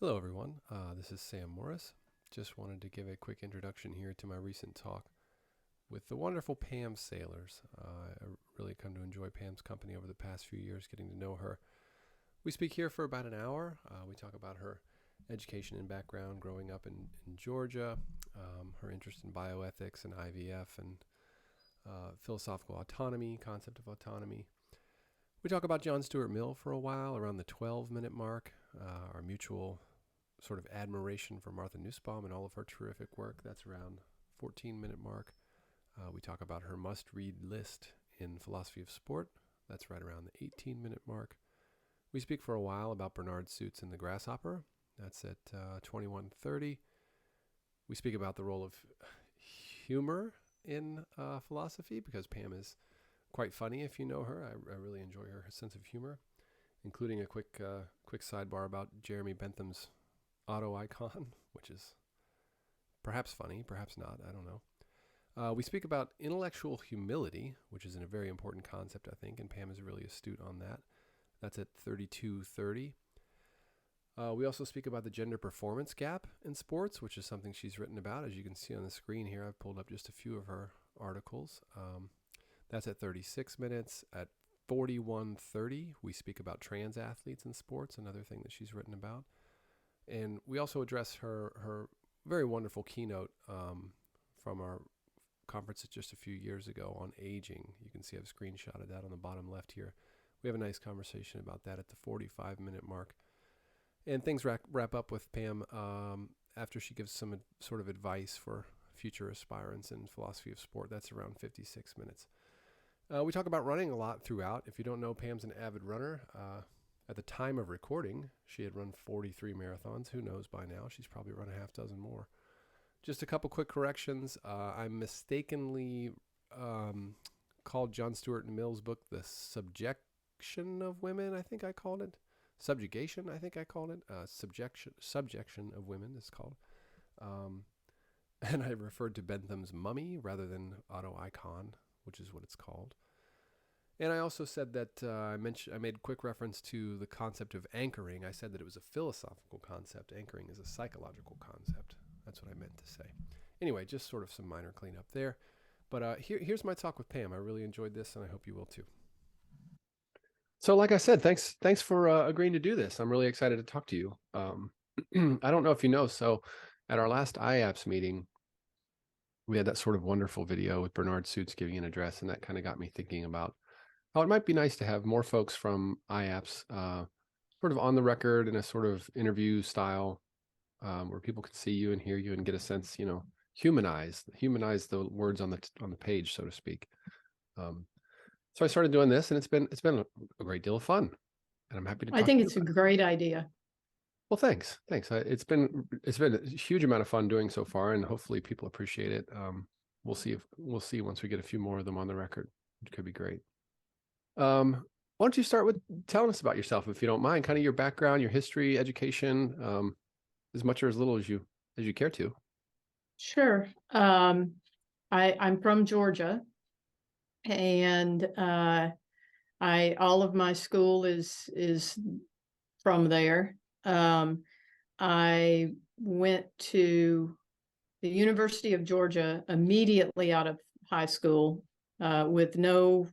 Hello, everyone. This is Sam Morris. Just wanted to give a quick introduction here to my recent talk with the wonderful Pam Sailors. I really come to enjoy Pam's company over the past few years, getting to know her. We speak here for about an hour. We talk about her education and background growing up in Georgia, her interest in bioethics and IVF, and philosophical autonomy, concept of autonomy. We talk about John Stuart Mill for a while, around the 12-minute mark, our mutual sort of admiration for Martha Nussbaum and all of her terrific work. That's around 14-minute mark. We talk about her must-read list in philosophy of sport. That's right around the 18-minute mark. We speak for a while about Bernard Suits and the Grasshopper. That's at 21:30. We speak about the role of humor in philosophy because Pam is quite funny if you know her. I really enjoy her sense of humor, including a quick sidebar about Jeremy Bentham's auto icon, which is perhaps funny, perhaps not, I don't know. We speak about intellectual humility, which is a very important concept, I think, and Pam is really astute on that. That's at 32:30. We also speak about the gender performance gap in sports, which is something she's written about. As you can see on the screen here, I've pulled up just a few of her articles. That's at 36 minutes. At 41:30, we speak about trans athletes in sports, another thing that she's written about. And we also address her very wonderful keynote from our conference just a few years ago on aging. You can see I've screenshotted that on the bottom left here. We have a nice conversation about that at the 45-minute mark. And things wrap up with Pam after she gives some sort of advice for future aspirants in philosophy of sport. That's around 56 minutes. We talk about running a lot throughout. If you don't know, Pam's an avid runner. At the time of recording, she had run 43 marathons. Who knows by now? She's probably run a half dozen more. Just a couple quick corrections. I mistakenly called John Stuart Mill's book The Subjection of Women, I think I called it. Subjugation, I think I called it. Subjection of Women is called. And I referred to Bentham's Mummy rather than Auto Icon, which is what it's called. And I also said that I made quick reference to the concept of anchoring. I said that it was a philosophical concept. Anchoring is a psychological concept. That's what I meant to say. Anyway, just sort of some minor cleanup there. But here's my talk with Pam. I really enjoyed this, and I hope you will too. So like I said, thanks for agreeing to do this. I'm really excited to talk to you. I don't know if you know, so at our last IAPS meeting, we had that sort of wonderful video with Bernard Suits giving an address, and that kind of got me thinking about how it might be nice to have more folks from IAPS sort of on the record in a sort of interview style where people can see you and hear you and get a sense, humanize the words on the page, so to speak. So I started doing this, and it's been a great deal of fun, and I'm happy to talk I think to you it's a about it. great idea. Well, thanks. It's been a huge amount of fun doing so far, and hopefully people appreciate it. We'll see once we get a few more of them on the record, which could be great. Why don't you start with telling us about yourself, if you don't mind, kind of your background, your history, education, as much or as little as you care to. Sure. I'm from Georgia, and all of my school is from there. I went to the University of Georgia immediately out of high school with no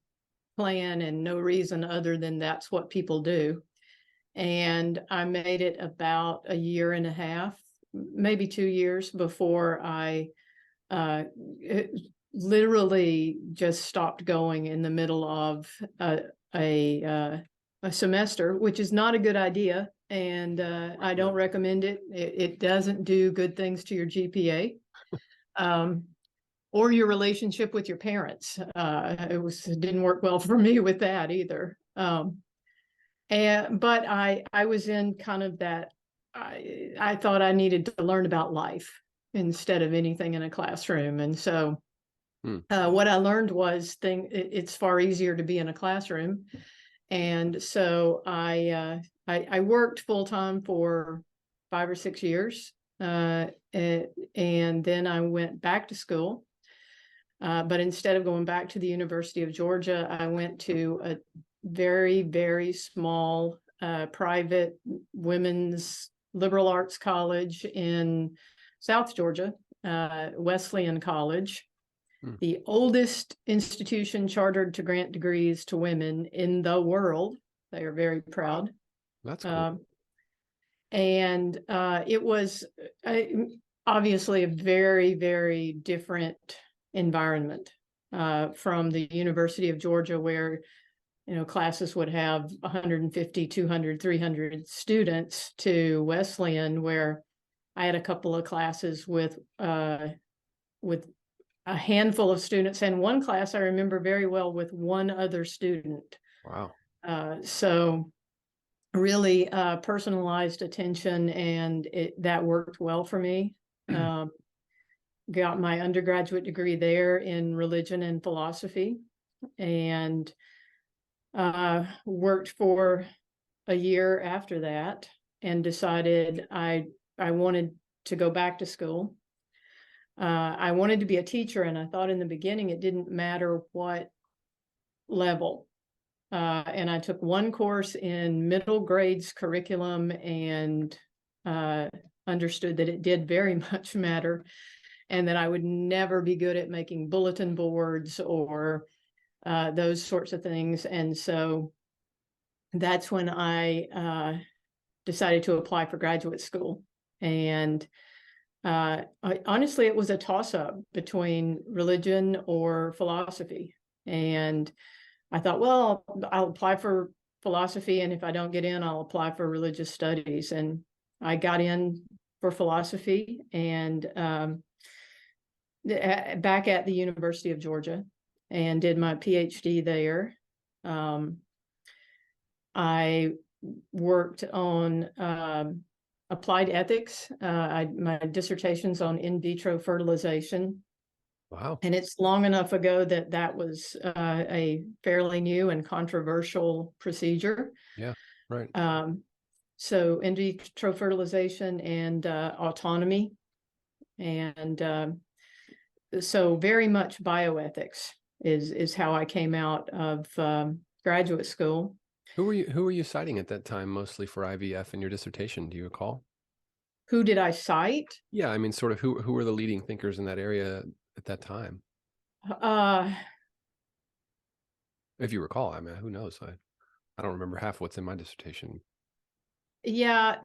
plan and no reason other than that's what people do. And I made it about a year and a half, maybe 2 years before I literally just stopped going in the middle of a semester, which is not a good idea. And I don't recommend it. It doesn't do good things to your GPA. Or your relationship with your parents. It didn't work well for me with that either. But I was in kind of that. I thought I needed to learn about life instead of anything in a classroom, and so what I learned was it's far easier to be in a classroom, and so I worked full time for 5 or 6 years, and then I went back to school. But instead of going back to the University of Georgia, I went to a very, very small private women's liberal arts college in South Georgia, Wesleyan College, the oldest institution chartered to grant degrees to women in the world. They are very proud. That's cool. And it was obviously a very, very different environment from the University of Georgia, where classes would have 150, 200, 300 students, to Wesleyan, where I had a couple of classes with a handful of students, and one class I remember very well with one other student. Wow. So really personalized attention, and that worked well for me. Got my undergraduate degree there in religion and philosophy, and worked for a year after that, and decided I wanted to go back to school. I wanted to be a teacher, and I thought in the beginning it didn't matter what level. And I took one course in middle grades curriculum, and understood that it did very much matter, and that I would never be good at making bulletin boards or those sorts of things. And so that's when I decided to apply for graduate school. And honestly, it was a toss-up between religion or philosophy. And I thought, well, I'll apply for philosophy, and if I don't get in, I'll apply for religious studies. And I got in for philosophy, and back at the University of Georgia, and did my PhD there. I worked on applied ethics. My dissertation's on in vitro fertilization. Wow. And it's long enough ago that was a fairly new and controversial procedure. Yeah, right. So in vitro fertilization and autonomy. And so very much bioethics is how I came out of graduate school. Who were you citing at that time, mostly for IVF in your dissertation? Do you recall? Who did I cite? Yeah, I mean, sort of who were the leading thinkers in that area at that time? If you recall, I mean, who knows? I don't remember half what's in my dissertation. Yeah,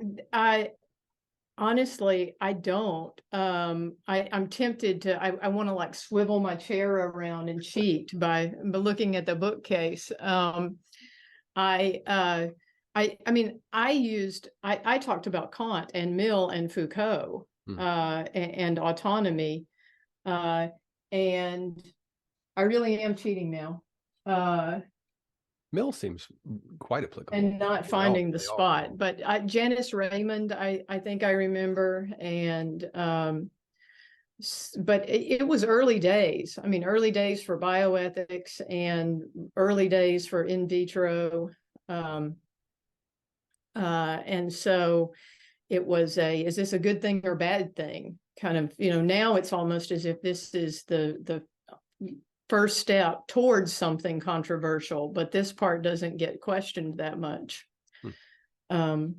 honestly, I don't. I'm tempted to. I want to like swivel my chair around and cheat by looking at the bookcase. I mean, I talked about Kant and Mill and Foucault, and autonomy, and I really am cheating now. Mill seems quite applicable. And not finding the spot, but Janice Raymond, I think I remember, and but it was early days. I mean, early days for bioethics and early days for in vitro. And so it was is this a good thing or bad thing? Kind of, now it's almost as if this is the first step towards something controversial, but this part doesn't get questioned that much. But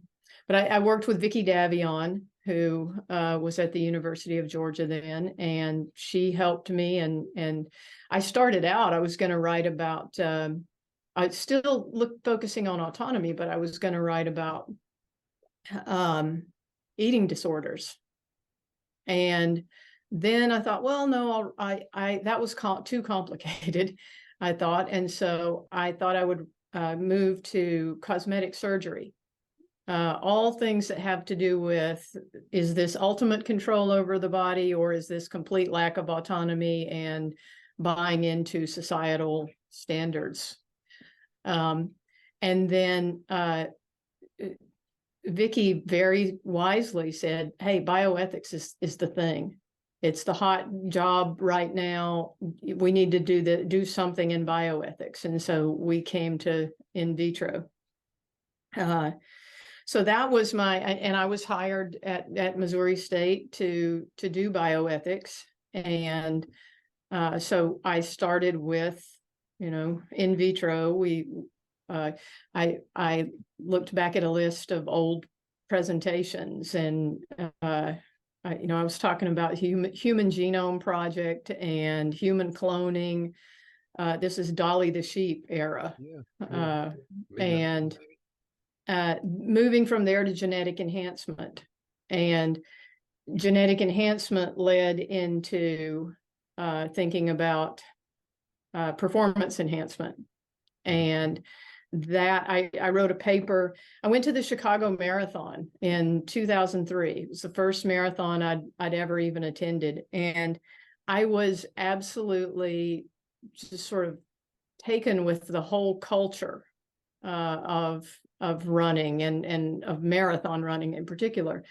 I worked with Vicki Davion, who was at the University of Georgia then, and she helped me. And I started out, I was going to write about, I still focusing on autonomy, but I was going to write about eating disorders. And then I thought, well, no, that was too complicated, I thought. And so I thought I would move to cosmetic surgery. All things that have to do with, is this ultimate control over the body, or is this complete lack of autonomy and buying into societal standards? And then Vicki very wisely said, hey, bioethics is the thing. It's the hot job right now. We need to do something in bioethics. And so we came to in vitro. So that was and I was hired at Missouri State to do bioethics. And so I started with, in vitro. I looked back at a list of old presentations, and I was talking about human genome project and human cloning. This is Dolly the sheep era. And moving from there to genetic enhancement, and genetic enhancement led into thinking about performance enhancement. And that I wrote a paper. I went to the Chicago Marathon in 2003. It was the first marathon I'd ever even attended. And I was absolutely just sort of taken with the whole culture of running and of marathon running in particular.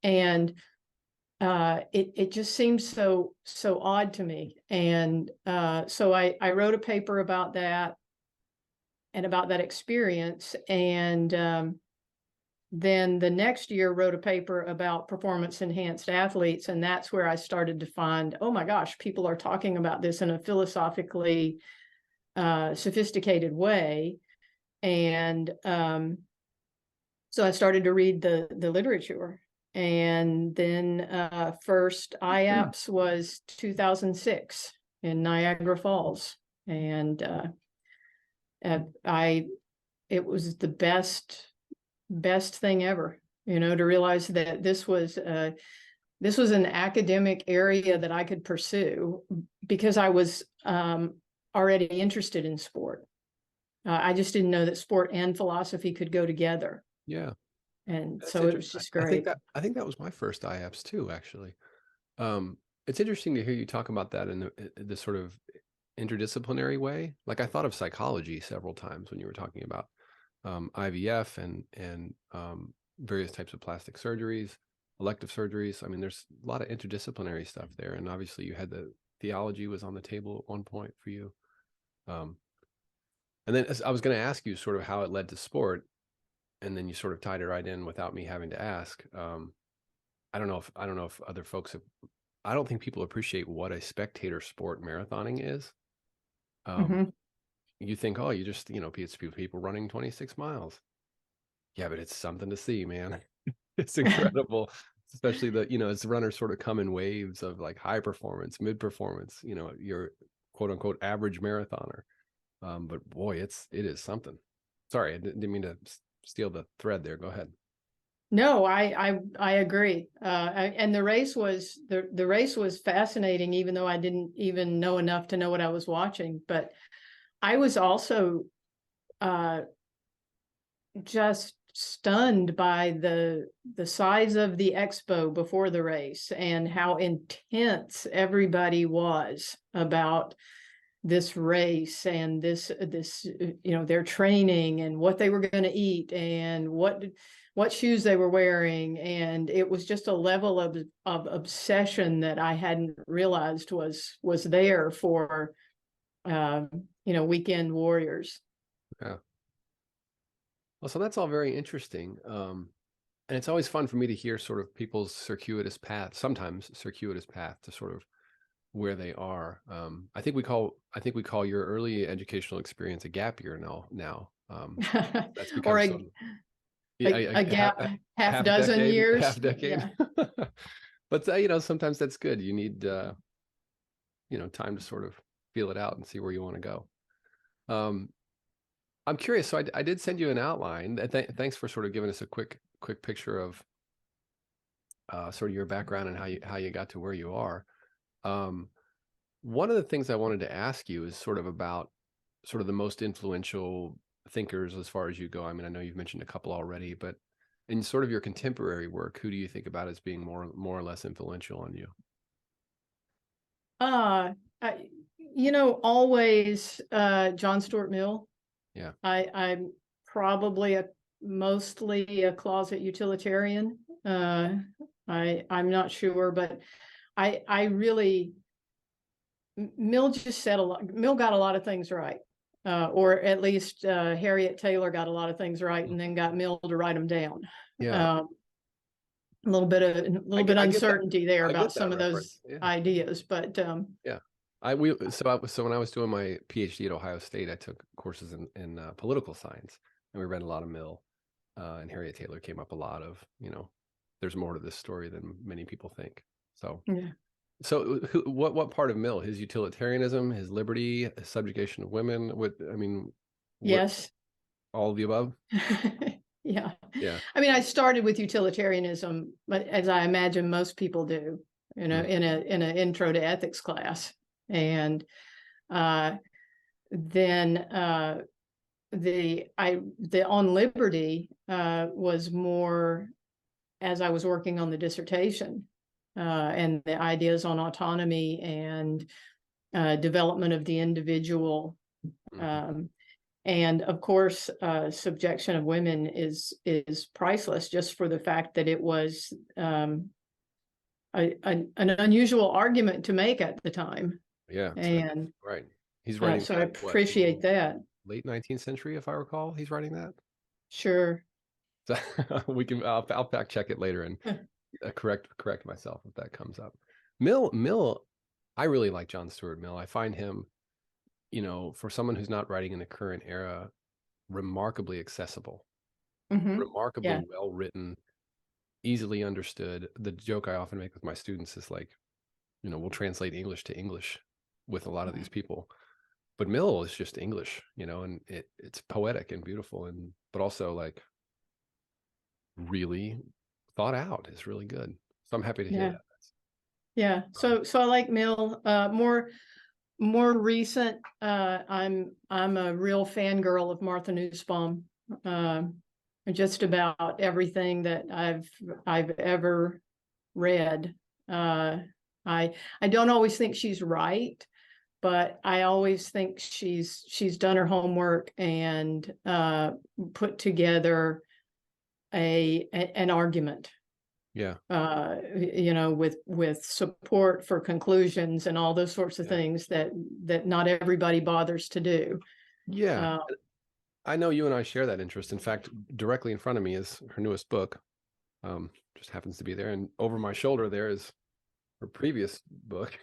And it just seemed so odd to me. And so I wrote a paper about that and about that experience. And then the next year wrote a paper about performance enhanced athletes. And that's where I started to find, oh my gosh, people are talking about this in a philosophically sophisticated way. And so I started to read the literature. And then first IAPS was 2006 in Niagara Falls. And it was the best thing ever, to realize that this was an academic area that I could pursue because I was already interested in sport. I just didn't know that sport and philosophy could go together. Yeah. And so it was just great. I think that was my first IAPS too, actually. It's interesting to hear you talk about that in the sort of interdisciplinary way. Like I thought of psychology several times when you were talking about IVF and various types of plastic surgeries, elective surgeries. I mean, there's a lot of interdisciplinary stuff there. And obviously you had the theology was on the table at one point for you. And then I was going to ask you sort of how it led to sport, and then you sort of tied it right in without me having to ask. I don't know if other folks have. I don't think people appreciate what a spectator sport marathoning is. You think, oh, you just it's people running 26 miles. Yeah, but it's something to see, man. It's incredible, especially as the runners sort of come in waves of like high performance, mid performance. Your quote unquote average marathoner. But boy, it is something. Sorry, I didn't mean to steal the thread there. Go ahead. No, I agree. And the race was fascinating, even though I didn't even know enough to know what I was watching. But I was also just stunned by the size of the expo before the race and how intense everybody was about this race and this their training and what they were going to eat and what shoes they were wearing. And it was just a level of obsession that I hadn't realized was there for weekend warriors. Yeah. Well, so that's all very interesting. And it's always fun for me to hear sort of people's sometimes circuitous path to sort of where they are. I think we call your early educational experience a gap year now. That's become or a gap half dozen decade, years, half decade. Yeah. But sometimes that's good. You need time to sort of feel it out and see where you want to go. I'm curious. So I did send you an outline. Thanks for sort of giving us a quick picture of sort of your background and how you got to where you are. One of the things I wanted to ask you is sort of about sort of the most influential thinkers as far as you go. I mean, I know you've mentioned a couple already, but in sort of your contemporary work, who do you think about as being more or less influential on you? Always John Stuart Mill. Yeah. I'm probably mostly a closet utilitarian. I'm not sure, but I really, Mill just said a lot. Mill got a lot of things right, or at least Harriet Taylor got a lot of things right, and then got Mill to write them down. Yeah. A little bit uncertainty there about some of those ideas, but yeah. So when I was doing my PhD at Ohio State, I took courses in political science, and we read a lot of Mill. and Harriet Taylor came up a lot of, there's more to this story than many people think. So, Yeah. so what part of Mill? His utilitarianism, his liberty, his subjugation of women? What Yes. all of the above? Yeah. Yeah. I mean, I started with utilitarianism, but as I imagine most people do, in an intro to ethics class. And then the on liberty was more as I was working on the dissertation, and the ideas on autonomy and development of the individual. And of course, subjection of women is priceless, just for the fact that it was an unusual argument to make at the time. Yeah. And right. He's writing so I appreciate that. Late 19th century, if I recall, he's writing that. Sure. So I'll fact check it later and correct myself if that comes up. Mill, I really like John Stuart Mill. I find him, for someone who's not writing in the current era, remarkably accessible, remarkably Yeah. well written, easily understood. The joke I often make with my students is like, we'll translate English to English with a lot of these people, but Mill is just English, and it's poetic and beautiful, but also like really thought out. It's really good. So I'm happy to hear that. Yeah. So I like Mill. More recent, I'm a real fangirl of Martha Nussbaum. Just about everything that I've ever read. I don't always think she's right, but I always think she's done her homework and put together an argument. Yeah. With support for conclusions and all those sorts of things that not everybody bothers to do. Yeah. I know you and I share that interest. In fact, directly in front of me is her newest book. Just happens to be there, and over my shoulder there is her previous book.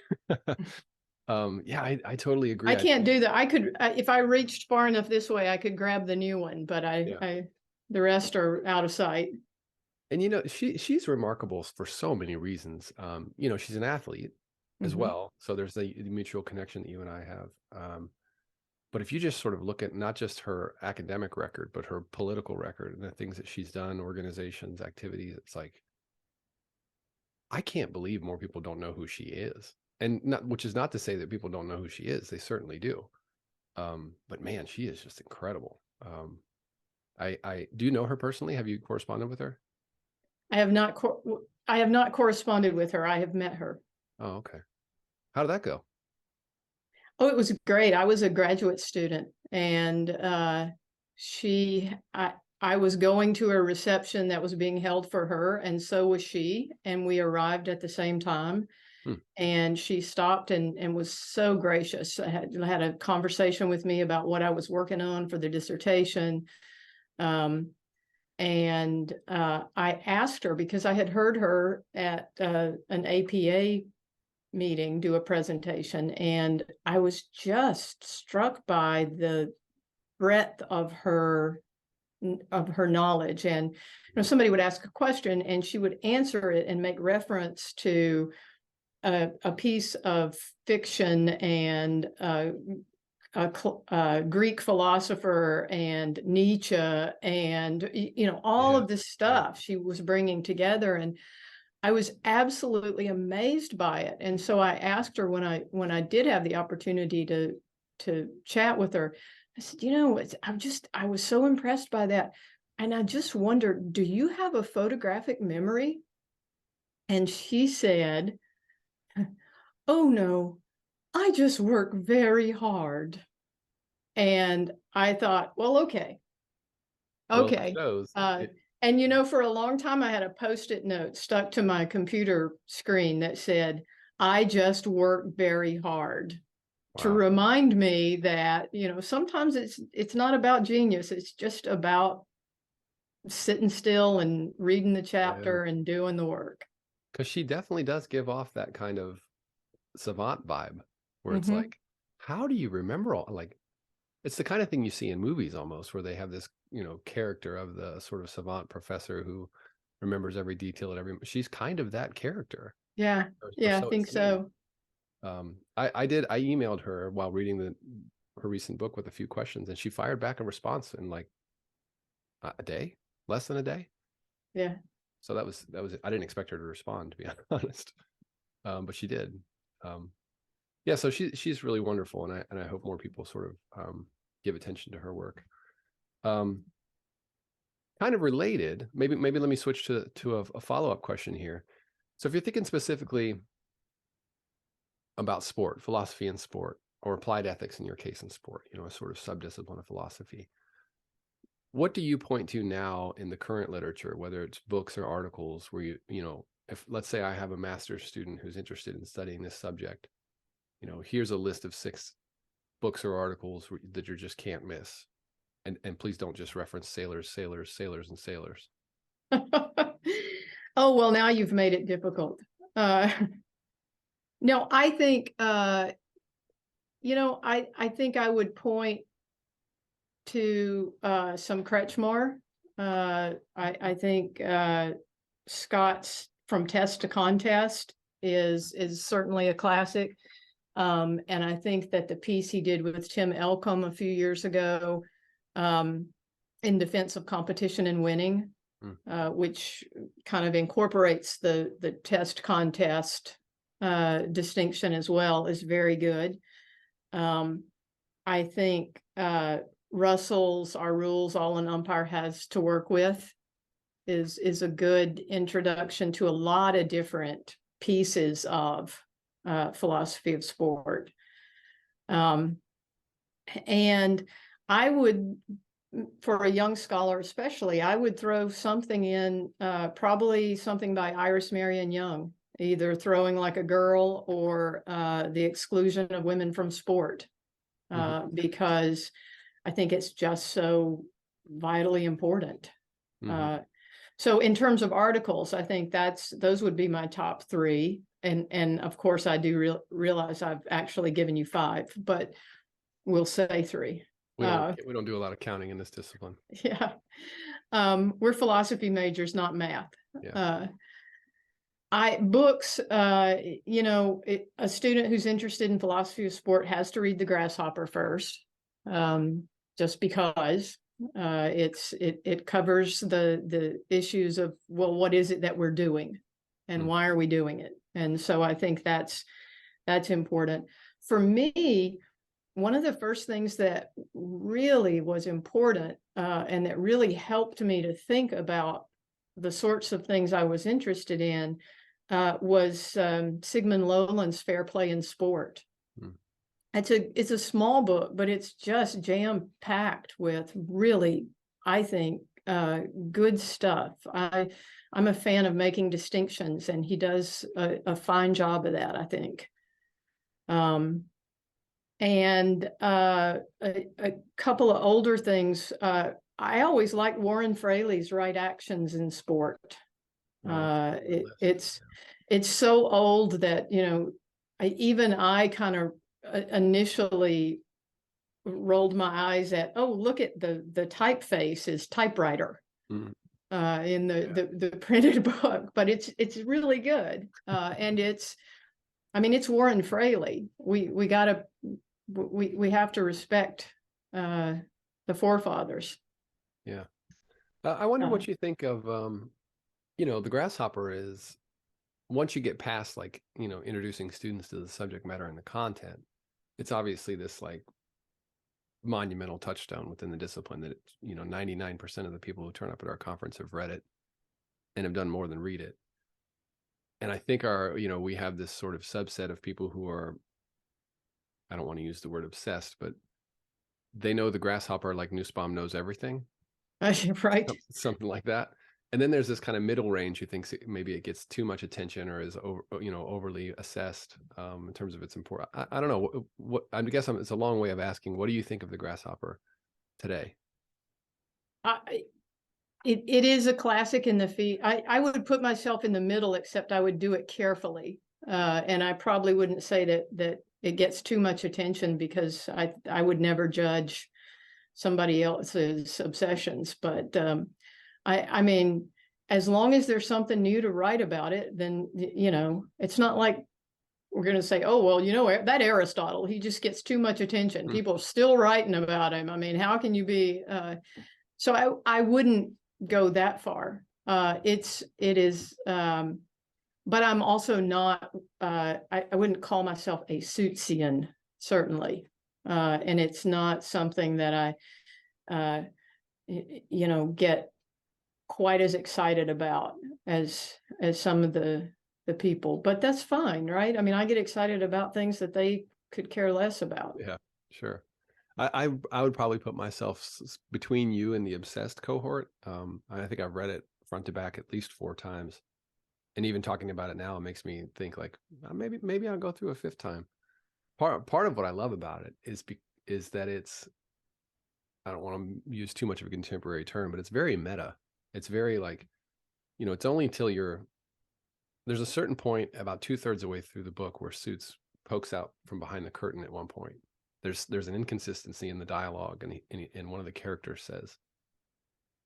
Yeah, I totally agree. I can't do that. I could, if I reached far enough this way, I could grab the new one, but the rest are out of sight. And she's remarkable for so many reasons. She's an athlete as well, so there's the mutual connection that you and I have. But if you just sort of look at not just her academic record, but her political record and the things that she's done, organizations, activities, it's like, I can't believe more people don't know who she is. Which is not to say that people don't know who she is. They certainly do. But man, she is just incredible. I do you know her personally? Have you corresponded with her? I have not corresponded with her. I have met her. Oh, okay. How did that go? Oh, it was great. I was a graduate student, and I was going to a reception that was being held for her, and so was she, and we arrived at the same time. And she stopped and was so gracious. I had a conversation with me about what I was working on for the dissertation. And I asked her, because I had heard her at an APA meeting do a presentation, and I was just struck by the breadth of her knowledge. And somebody would ask a question and she would answer it and make reference to a piece of fiction and a Greek philosopher and Nietzsche and all of this stuff she was bringing together, and I was absolutely amazed by it. And so I asked her when I did have the opportunity to chat with her, I said, I was so impressed by that, and I just wondered, do you have a photographic memory? And she said, oh no, I just work very hard. And I thought, well, okay. Okay. And for a long time, I had a Post-it note stuck to my computer screen that said, I just work very hard. Wow. To remind me that, sometimes it's not about genius. It's just about sitting still and reading the chapter and doing the work. Because she definitely does give off that kind of savant vibe where it's like, how do you remember all, like, it's the kind of thing you see in movies almost, where they have this, character of the sort of savant professor who remembers every detail at every. She's kind of that character. Yeah. Or Yeah, I so it think seems. so. I emailed her while reading her recent book with a few questions, and she fired back a response in like a day, less than a day. Yeah. So that was I didn't expect her to respond, to be honest, but she did. Yeah, so she's really wonderful, and I hope more people sort of give attention to her work. Kind of related, maybe let me switch to a follow-up question here. So if you're thinking specifically about sport, philosophy in sport, or applied ethics in your case in sport, a sort of subdiscipline of philosophy, what do you point to now in the current literature, whether it's books or articles, where if let's say I have a master's student who's interested in studying this subject, here's a list of 6 books or articles that you just can't miss. And please don't just reference sailors, and sailors. Oh, well, now you've made it difficult. No, I think, I think I would point to some Kretschmar. I think Scott's From Test to Contest is certainly a classic. And I think that the piece he did with Tim Elcom a few years ago, in defense of competition and winning, which kind of incorporates the test contest distinction as well, is very good. I think Russell's Our Rules All an Umpire Has to Work With is a good introduction to a lot of different pieces of philosophy of sport. And I would, for a young scholar especially, I would throw something in, probably something by Iris Marion Young, either Throwing Like a Girl or The Exclusion of Women from Sport, because I think it's just so vitally important. So in terms of articles, I think those would be my top 3. And of course, I do realize I've actually given you 5, but we'll say 3. We don't do a lot of counting in this discipline. Yeah. We're philosophy majors, not math. Yeah. Books, a student who's interested in philosophy of sport has to read The Grasshopper first, just because it covers the issues of, well, what is it that we're doing and why are we doing it? And so I think that's important. For me, one of the first things that really was important and that really helped me to think about the sorts of things I was interested in was Sigmund Lowland's Fair Play in Sport. It's a small book, but it's just jam-packed with really, I think, good stuff. I'm a fan of making distinctions, and he does a fine job of that, I think. And a couple of older things. I always liked Warren Fraley's Right Actions in Sport. It's so old that, I kind of initially rolled my eyes at, oh, look at the typeface is typewriter in the printed book, but it's really good. And it's Warren Fraley. We have to respect the forefathers. Yeah. I wonder what you think of, The Grasshopper is, once you get past introducing students to the subject matter and the content, it's obviously this monumental touchstone within the discipline that 99% of the people who turn up at our conference have read it and have done more than read it. And I think we have this sort of subset of people who are, I don't want to use the word obsessed, but they know The Grasshopper like Nussbaum knows everything. Right. Something like that. And then there's this kind of middle range who thinks maybe it gets too much attention or is overly assessed in terms of its importance. I don't know what I guess it's a long way of asking, what do you think of The Grasshopper today? It is a classic in the field. I would put myself in the middle, except I would do it carefully. And I probably wouldn't say that it gets too much attention, because I would never judge somebody else's obsessions. But I mean, as long as there's something new to write about it, then, it's not like we're going to say, oh, well, that Aristotle, he just gets too much attention. People are still writing about him. I mean, how can you be? So I wouldn't go that far. It is, but I'm also not, I wouldn't call myself a Suitsian, certainly. And it's not something that I, get quite as excited about as some of the people, but that's fine, right? I mean, I get excited about things that they could care less about. Yeah, sure. I would probably put myself between you and the obsessed cohort. I think I've read it front to back at least 4 times, and even talking about it now, it makes me think like maybe I'll go through a 5th time. Part of what I love about it is that it's, I don't want to use too much of a contemporary term, but it's very meta. It's very like, it's only until there's a certain point about 2/3 of the way through the book where Suits pokes out from behind the curtain at one point. There's an inconsistency in the dialogue, and one of the characters says,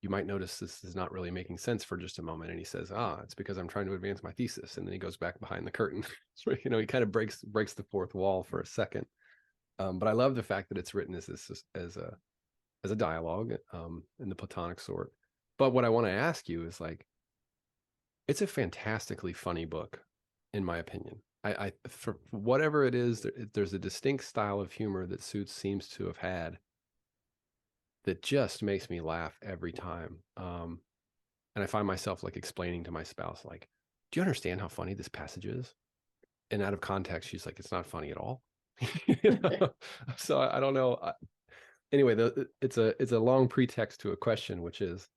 you might notice this is not really making sense for just a moment. And he says, it's because I'm trying to advance my thesis. And then he goes back behind the curtain. So, he kind of breaks the 4th wall for a second. But I love the fact that it's written as a dialogue, in the Platonic sort. But what I want to ask you is like, it's a fantastically funny book, in my opinion. I for whatever it is, there's a distinct style of humor that Suits seems to have had that just makes me laugh every time. And I find myself like explaining to my spouse, like, do you understand how funny this passage is? And out of context, she's like, it's not funny at all. So I don't know. Anyway, it's a long pretext to a question, which is,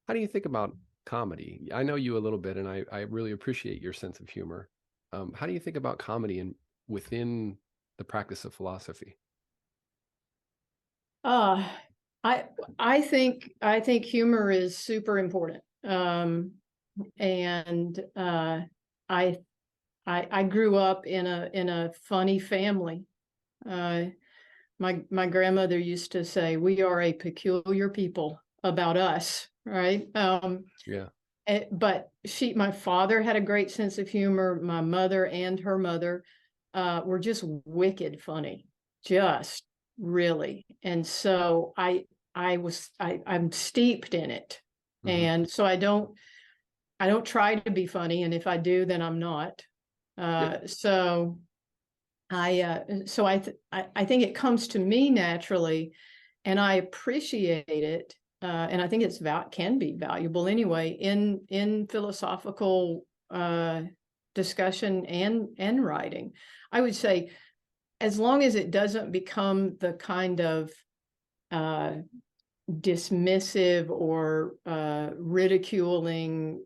how do you think about comedy? I know you a little bit, and I really appreciate your sense of humor. How do you think about comedy within the practice of philosophy? I I think humor is super important. And I grew up in a funny family. My grandmother used to say, "We are a peculiar people," about us, right? Yeah. But my father had a great sense of humor. My mother and her mother were just wicked funny, just really. And so I'm steeped in it. Mm-hmm. And so I don't try to be funny. And if I do, then I'm not. Yeah. So I think it comes to me naturally, and I appreciate it. And I think can be valuable anyway in philosophical discussion and writing. I would say, as long as it doesn't become the kind of dismissive or ridiculing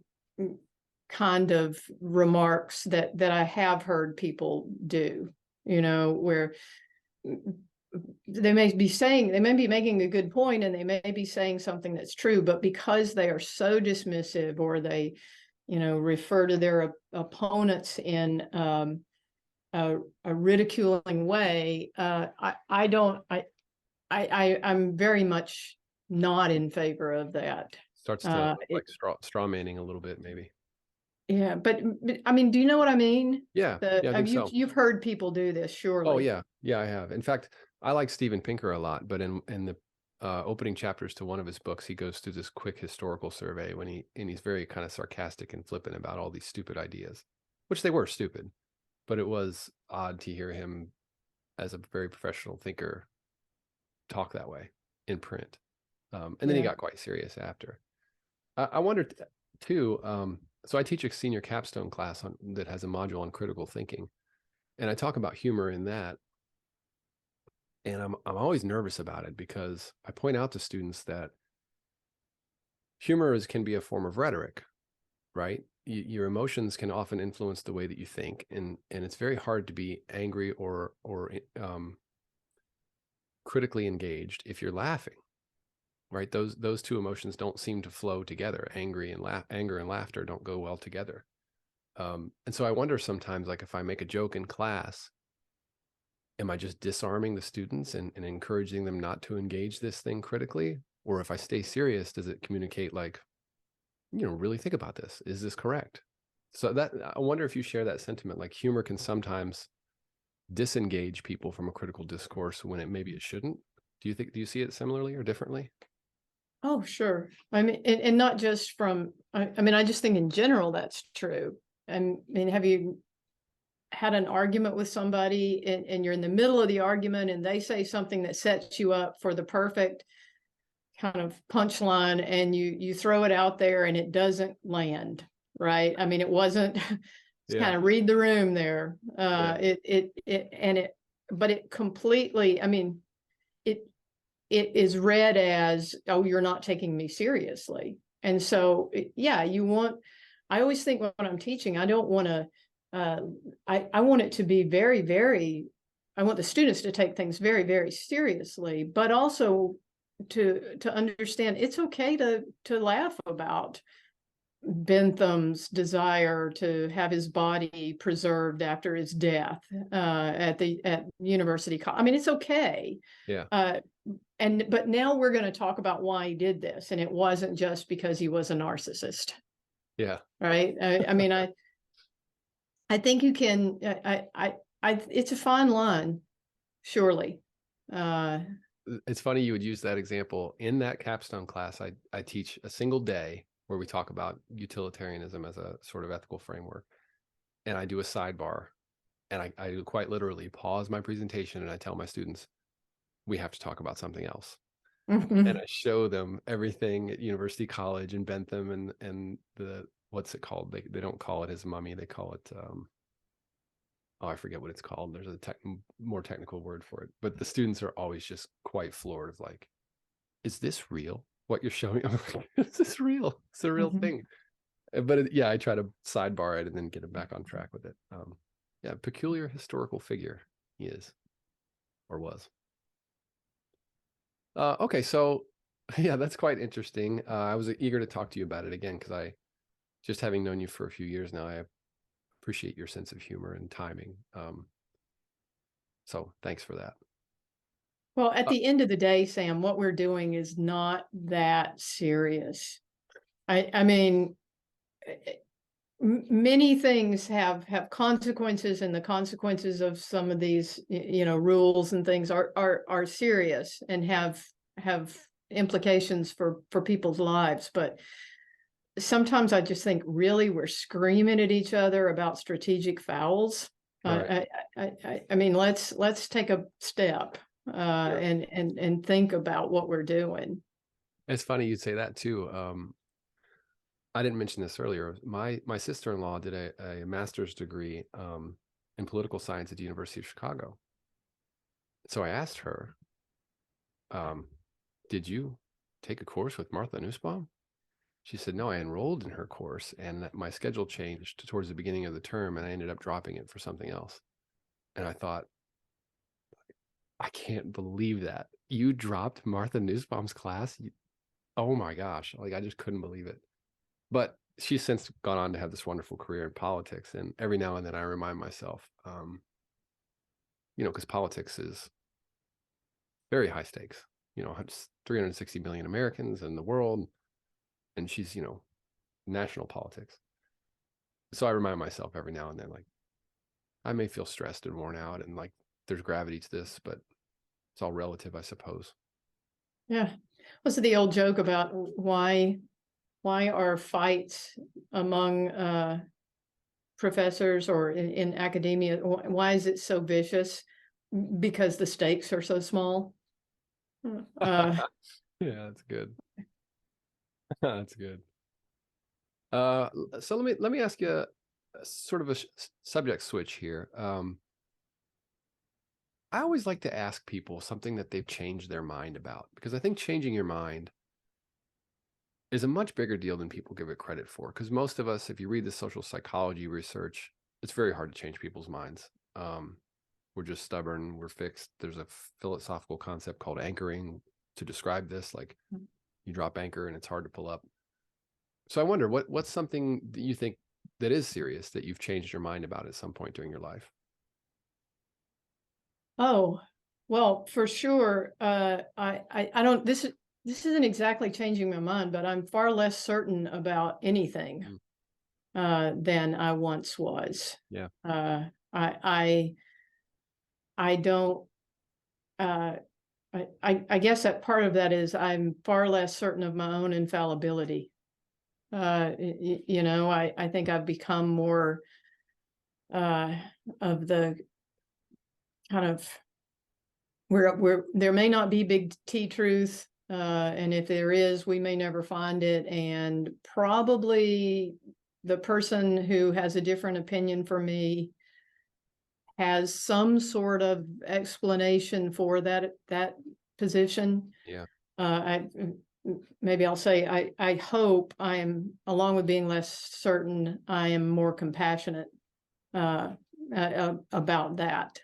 kind of remarks that I have heard people do, where they may be making a good point, and they may be saying something that's true, but because they are so dismissive, or they, refer to their opponents in a ridiculing way, I'm very much not in favor of that. Starts to look like straw manning a little bit, maybe. Yeah, but I mean, do you know what I mean? Yeah, I think so. You've heard people do this, surely. Oh yeah, I have. In fact, I like Steven Pinker a lot, but in the opening chapters to one of his books, he goes through this quick historical survey he's very kind of sarcastic and flippant about all these stupid ideas, which they were stupid, but it was odd to hear him as a very professional thinker talk that way in print. And then he got quite serious after. I wondered too. So I teach a senior capstone class that has a module on critical thinking, and I talk about humor in that. And I'm always nervous about it, because I point out to students that humor can be a form of rhetoric, right? Your emotions can often influence the way that you think, and it's very hard to be angry or critically engaged if you're laughing, right? Those two emotions don't seem to flow together. Anger and laughter don't go well together. And so I wonder sometimes, like, if I make a joke in class, am I just disarming the students and encouraging them not to engage this thing critically? Or if I stay serious, does it communicate like, really think about this? Is this correct? So that, I wonder if you share that sentiment, like humor can sometimes disengage people from a critical discourse when maybe it shouldn't. Do you see it similarly or differently? Oh, sure. I mean, and not just from, I mean, I just think in general that's true. I mean, have you had an argument with somebody and you're in the middle of the argument and they say something that sets you up for the perfect kind of punchline and you throw it out there and it doesn't land, right? I mean, it wasn't, it's Yeah. kind of read the room there. Yeah. But it completely, I mean, it is read as, oh, you're not taking me seriously. And so, yeah, I always think when I'm teaching, I don't want to, I want it to be very, very, I want the students to take things very, very seriously, but also to understand it's okay to laugh about Bentham's desire to have his body preserved after his death at University College. I mean, it's okay. Yeah. But now we're going to talk about why he did this, and it wasn't just because he was a narcissist. Yeah. Right. I mean, I think you can. It's a fine line, surely. It's funny you would use that example in that capstone class. I teach a single day where we talk about utilitarianism as a sort of ethical framework, and I do a sidebar, and I quite literally pause my presentation and I tell my students, we have to talk about something else. And I show them everything at University College and Bentham and the, what's it called? They don't call it his mummy. They call it, I forget what it's called. There's a more technical word for it. But the students are always just quite floored of like, is this real? What you're showing? Is this real? It's a real thing. But yeah, I try to sidebar it and then get him back on track with it. Yeah, peculiar historical figure he is or was. Okay, so yeah, that's quite interesting. I was eager to talk to you about it again because just having known you for a few years now, I appreciate your sense of humor and timing. So thanks for that. Well, at the end of the day, Sam, what we're doing is not that serious. I mean, many things have consequences, and the consequences of some of these, rules and things are serious and have implications for people's lives. But sometimes I just think, really, we're screaming at each other about strategic fouls. Right. I mean, let's take a step Sure. and think about what we're doing. It's funny you'd say that too. I didn't mention this earlier. My sister-in-law did a master's degree in political science at the University of Chicago. So I asked her, did you take a course with Martha Nussbaum? She said, no, I enrolled in her course and my schedule changed towards the beginning of the term and I ended up dropping it for something else. And I thought, I can't believe that. You dropped Martha Nussbaum's class? Oh my gosh. Like, I just couldn't believe it. But she's since gone on to have this wonderful career in politics. And every now and then I remind myself, because politics is very high stakes, 360 million Americans in the world. And she's, national politics. So I remind myself every now and then, like, I may feel stressed and worn out and like there's gravity to this, but it's all relative, I suppose. Yeah. What's the old joke about why are fights among professors or in academia, why is it so vicious? Because the stakes are so small. Yeah, that's good. That's good. So let me ask you a sort of a subject switch here. I always like to ask people something that they've changed their mind about, because I think changing your mind is a much bigger deal than people give it credit for. Because most of us, if you read the social psychology research, it's very hard to change people's minds. We're just stubborn. We're fixed. There's a philosophical concept called anchoring to describe this. Like, you drop anchor and it's hard to pull up. So I wonder, what's something that you think that is serious that you've changed your mind about at some point during your life? Oh, well, for sure. I don't, this isn't exactly changing my mind, but I'm far less certain about anything, Mm. than I once was. Yeah. I don't, uh, I guess that part of that is I'm far less certain of my own infallibility. I think I've become more, uh, of the kind of where there may not be big T truth, and if there is, we may never find it. And probably the person who has a different opinion from me has some sort of explanation for that position. Yeah. I maybe I'll say I hope I am, along with being less certain, I am more compassionate, uh, about that,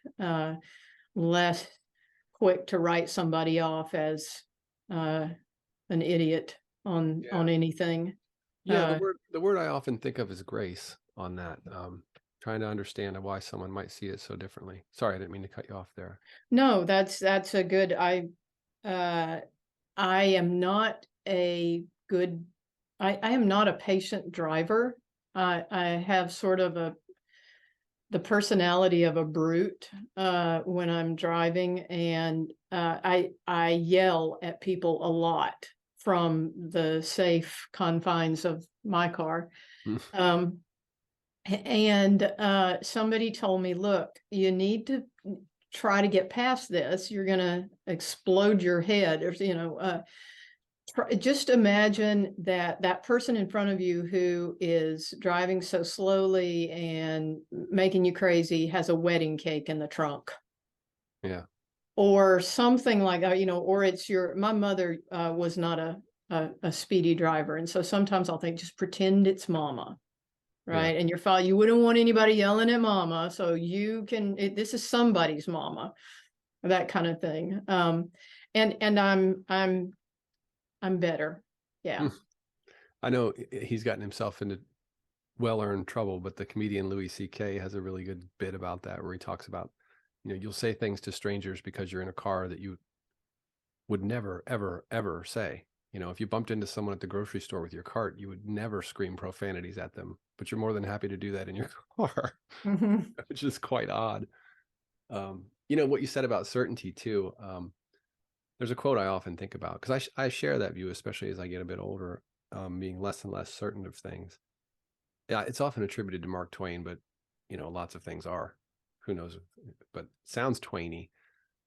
less quick to write somebody off as, uh, an idiot Yeah. on anything. Yeah. Uh, The word I often think of is grace on that. Trying to understand why someone might see it so differently. Sorry, I didn't mean to cut you off there. no, that's a good. Uh, I am not a good. I am not a patient driver. I have sort of the personality of a brute, when I'm driving, and I yell at people a lot from the safe confines of my car. Um, and somebody told me, look, you need to try to get past this. You're going to explode your head, or just imagine that person in front of you who is driving so slowly and making you crazy has a wedding cake in the trunk, Yeah. or something like that, or it's my mother, was not a speedy driver. And so sometimes I'll think, just pretend it's mama, Yeah. right? And your father, you wouldn't want anybody yelling at mama. So this is somebody's mama, that kind of thing. And I'm better. Yeah. I know he's gotten himself into well-earned trouble, but the comedian Louis C.K. has a really good bit about that where he talks about, you'll say things to strangers because you're in a car that you would never, ever, ever say. If you bumped into someone at the grocery store with your cart, you would never scream profanities at them, but you're more than happy to do that in your car, Hmm. which is quite odd. What you said about certainty too. There's a quote I often think about because I share that view, especially as I get a bit older, being less and less certain of things. Yeah, it's often attributed to Mark Twain, but lots of things are. Who knows? But sounds Twainy.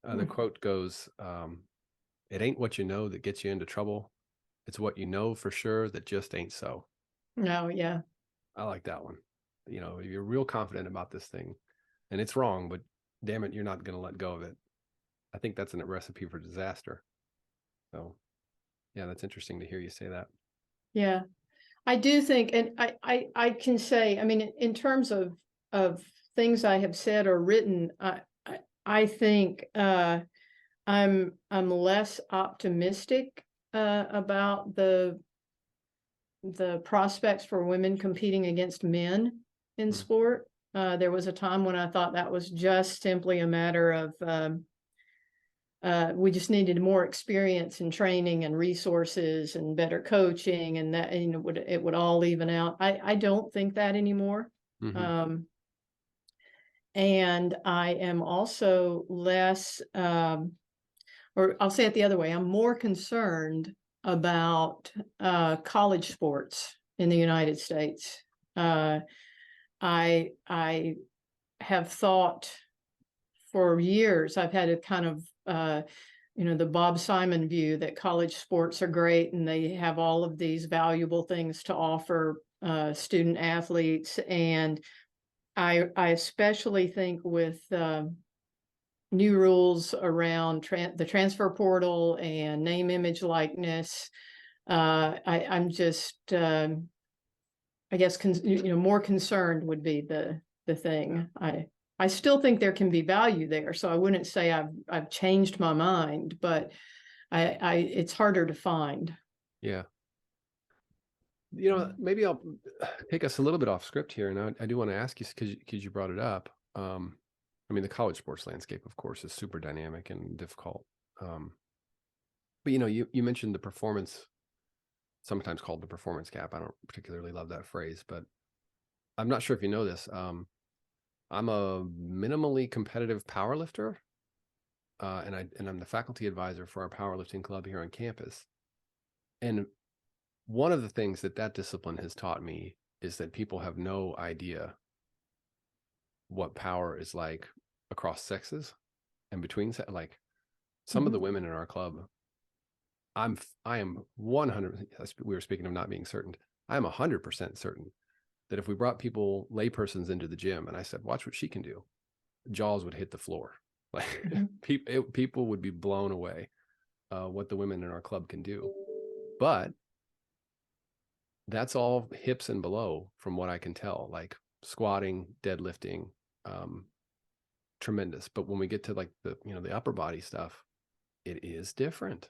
The quote goes, "It ain't what you know that gets you into trouble. It's what you know for sure that just ain't so." No, yeah. I like that one. You're real confident about this thing, and it's wrong, but damn it, you're not going to let go of it. I think that's a recipe for disaster. So, yeah, that's interesting to hear you say that. Yeah. I do think, and I can say, I mean, in terms of things I have said or written, I think, I'm less optimistic, about the prospects for women competing against men in Mm. sport. There was a time when I thought that was just simply a matter of, we just needed more experience and training and resources and better coaching, and that, it would all even out. I don't think that anymore. Mm-hmm. Um, and I am also less, or I'll say it the other way, I'm more concerned about, college sports in the United States. Uh, I have thought for years, I've had a kind of, the Bob Simon view that college sports are great and they have all of these valuable things to offer, student athletes. And I especially think with, new rules around the transfer portal and name, image, likeness, I'm just, I guess, more concerned would be the thing. I still think there can be value there, so I wouldn't say I've changed my mind, but it's harder to find. Yeah. Maybe I'll take us a little bit off script here, and I do want to ask you because you brought it up. I mean, the college sports landscape, of course, is super dynamic and difficult. But you mentioned the performance, sometimes called the performance gap. I don't particularly love that phrase, but I'm not sure if you know this. I'm a minimally competitive power lifter, and I'm the faculty advisor for our powerlifting club here on campus. And one of the things that discipline has taught me is that people have no idea what power is like across sexes and between like some of the women in our club. I am 100. We were speaking of not being certain. I am 100% certain that if we brought laypersons into the gym and I said, watch what she can do, jaws would hit the floor. Like people would be blown away what the women in our club can do. But that's all hips and below from what I can tell, like squatting, deadlifting, tremendous. But when we get to like the upper body stuff, it is different.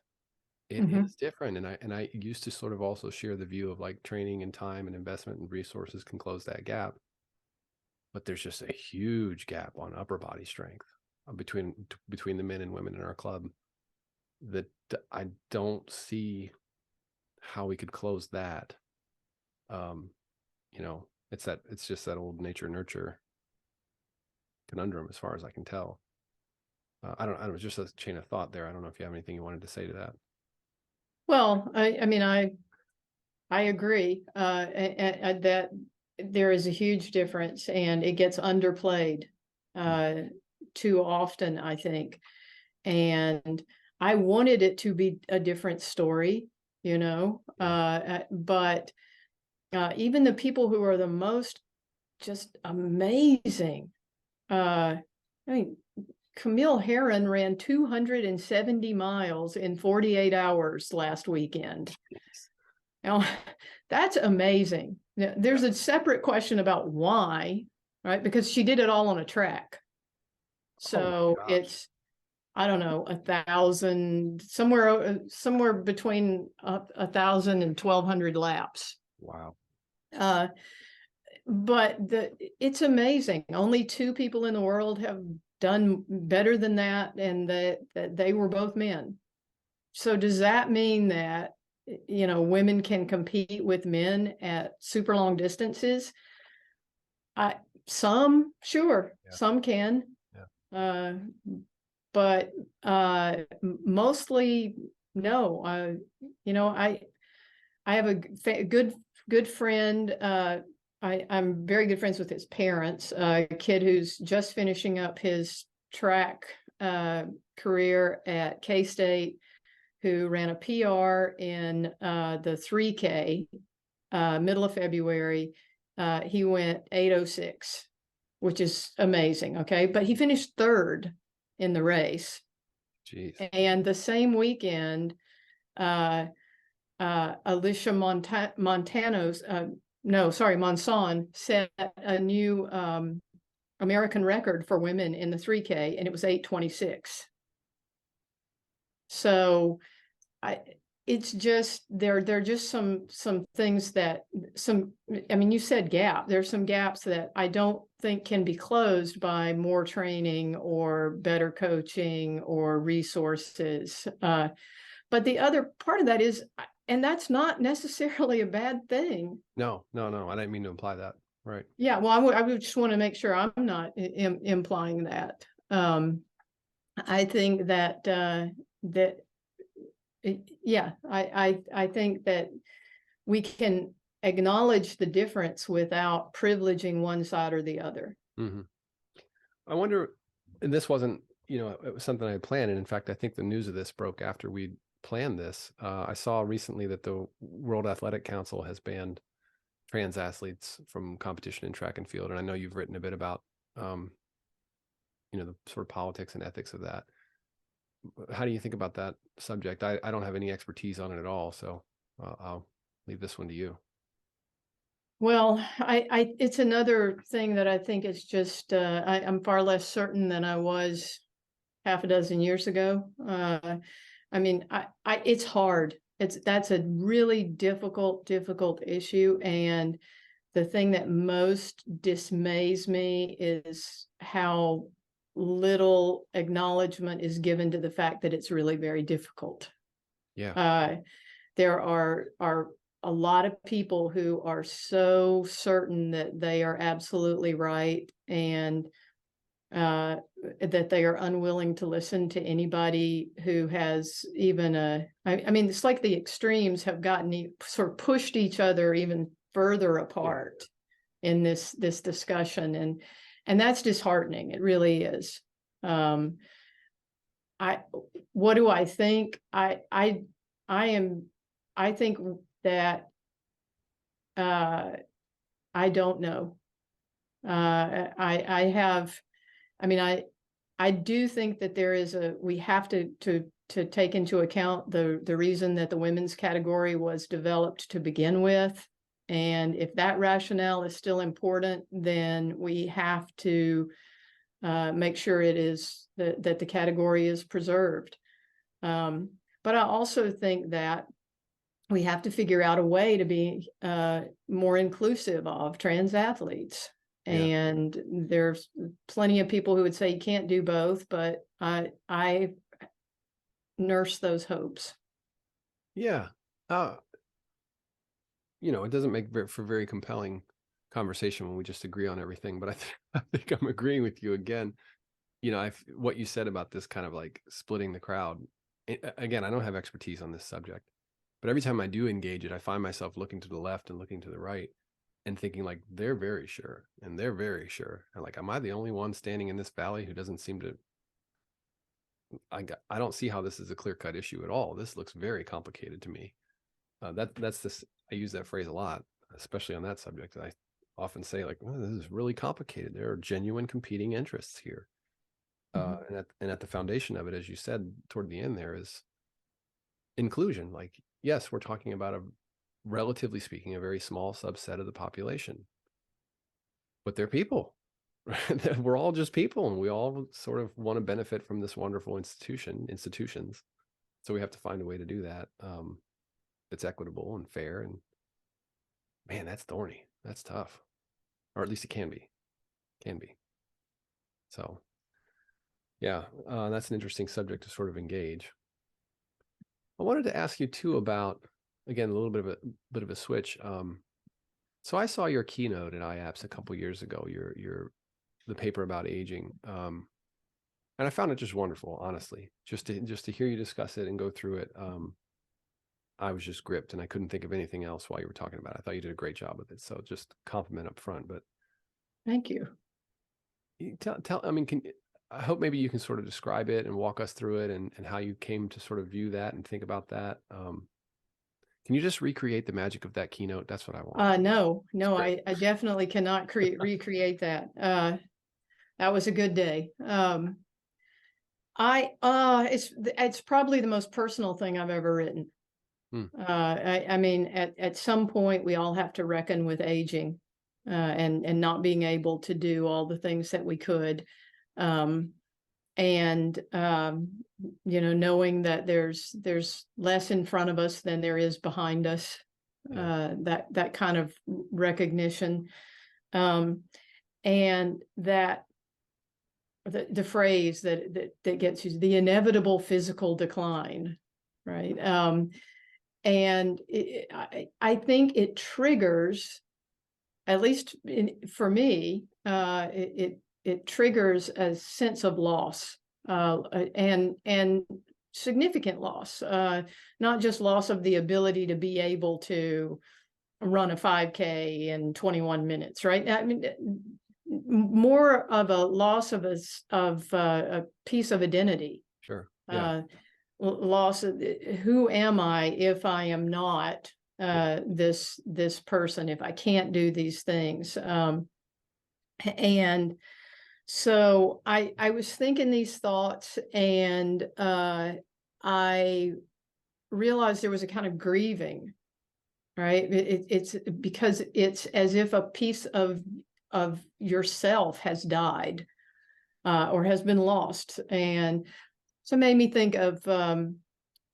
It is different. And I used to sort of also share the view of like training and time and investment and resources can close that gap. But there's just a huge gap on upper body strength between the men and women in our club that I don't see how we could close that. It's just that old nature nurture conundrum as far as I can tell. I don't know, just a chain of thought there. I don't know if you have anything you wanted to say to that. Well, I mean, I agree that there is a huge difference, and it gets underplayed too often, I think. And I wanted it to be a different story, but even the people who are the most just amazing, I mean, Camille Herron ran 270 miles in 48 hours last weekend. Now, that's amazing. There's a separate question about why, right? Because she did it all on a track. So it's, I don't know, 1,000, somewhere between 1,000 and 1,200 laps. Wow. But it's amazing. Only 2 people in the world have done better than that, and that they were both men. So does that mean that women can compete with men at super long distances? Some, sure, some can. But mostly no. I have a good friend. I'm very good friends with his parents. A kid who's just finishing up his track career at K-State, who ran a PR in the 3K, middle of February. He went 8:06, which is amazing. Okay, but he finished 3rd in the race. Jeez. And the same weekend, Alicia Monson set a new American record for women in the 3K, and it was 8:26. So it's just there are just some things that I mean, you said gap. There's some gaps that I don't think can be closed by more training or better coaching or resources. But the other part of that is, and that's not necessarily a bad thing. No. I didn't mean to imply that. Right. Yeah. Well, I would just want to make sure I'm not implying that. I think that I think that we can acknowledge the difference without privileging one side or the other. Mm-hmm. I wonder, and this wasn't, it was something I had planned. And in fact, I think the news of this broke after we planned this. I saw recently that the World Athletic Council has banned trans athletes from competition in track and field. And I know you've written a bit about, the sort of politics and ethics of that. How do you think about that subject? I don't have any expertise on it at all, so I'll leave this one to you. Well, it's another thing that I think is just, I'm far less certain than I was half a dozen years ago. I mean, it's hard. That's a really difficult issue. And the thing that most dismays me is how little acknowledgement is given to the fact that it's really very difficult. Yeah. There are a lot of people who are so certain that they are absolutely right, and that they are unwilling to listen to anybody who has even I mean, it's like the extremes have gotten sort of pushed each other even further apart in this discussion, and that's disheartening. It really is. What do I think? I think that I don't know. I do think that we have to take into account the reason that the women's category was developed to begin with. And if that rationale is still important, then we have to make sure that the category is preserved. But I also think that we have to figure out a way to be more inclusive of trans athletes. And there's plenty of people who would say you can't do both, but I nurse those hopes. Yeah. It doesn't make for very compelling conversation when we just agree on everything, but I think I'm agreeing with you again. What you said about this kind of like splitting the crowd. Again, I don't have expertise on this subject, but every time I do engage it, I find myself looking to the left and looking to the right and thinking like, they're very sure and they're very sure. And like, am I the only one standing in this valley who doesn't seem to, I don't see how this is a clear-cut issue at all. This looks very complicated to me. That's this, I use that phrase a lot, especially on that subject. I often say like, oh, this is really complicated. There are genuine competing interests here. And at the foundation of it, as you said, toward the end there is inclusion. Like, yes, we're talking about relatively speaking, a very small subset of the population, but they're people. Right? We're all just people, and we all sort of want to benefit from this wonderful institutions. So we have to find a way to do that that's equitable and fair. And man, that's thorny. That's tough, or at least it can be. So yeah, that's an interesting subject to sort of engage. I wanted to ask you too about, again, a little bit of a switch. So I saw your keynote at IAPS a couple years ago, the paper about aging, and I found it just wonderful, honestly. Just to hear you discuss it and go through it, I was just gripped, and I couldn't think of anything else while you were talking about it. I thought you did a great job with it, so just compliment up front. But thank you. I mean, I hope maybe you can sort of describe it and walk us through it and how you came to sort of view that and think about that. Can you just recreate the magic of that keynote? That's what I want. No, I definitely cannot recreate that. That was a good day. It's probably the most personal thing I've ever written. I mean, at some point we all have to reckon with aging, and not being able to do all the things that we could. Knowing that there's less in front of us than there is behind us, that kind of recognition, and that the phrase that gets used, the inevitable physical decline, right? And I think it triggers, at least for me, it triggers a sense of loss, and significant loss, not just loss of the ability to be able to run a 5K in 21 minutes, right? I mean, more of a loss of a piece of identity. Sure. Yeah. Loss of who am I if I am not this person, if I can't do these things. And so I was thinking these thoughts, and I realized there was a kind of grieving, right? It's because it's as if a piece of yourself has died, or has been lost. And so it made me think of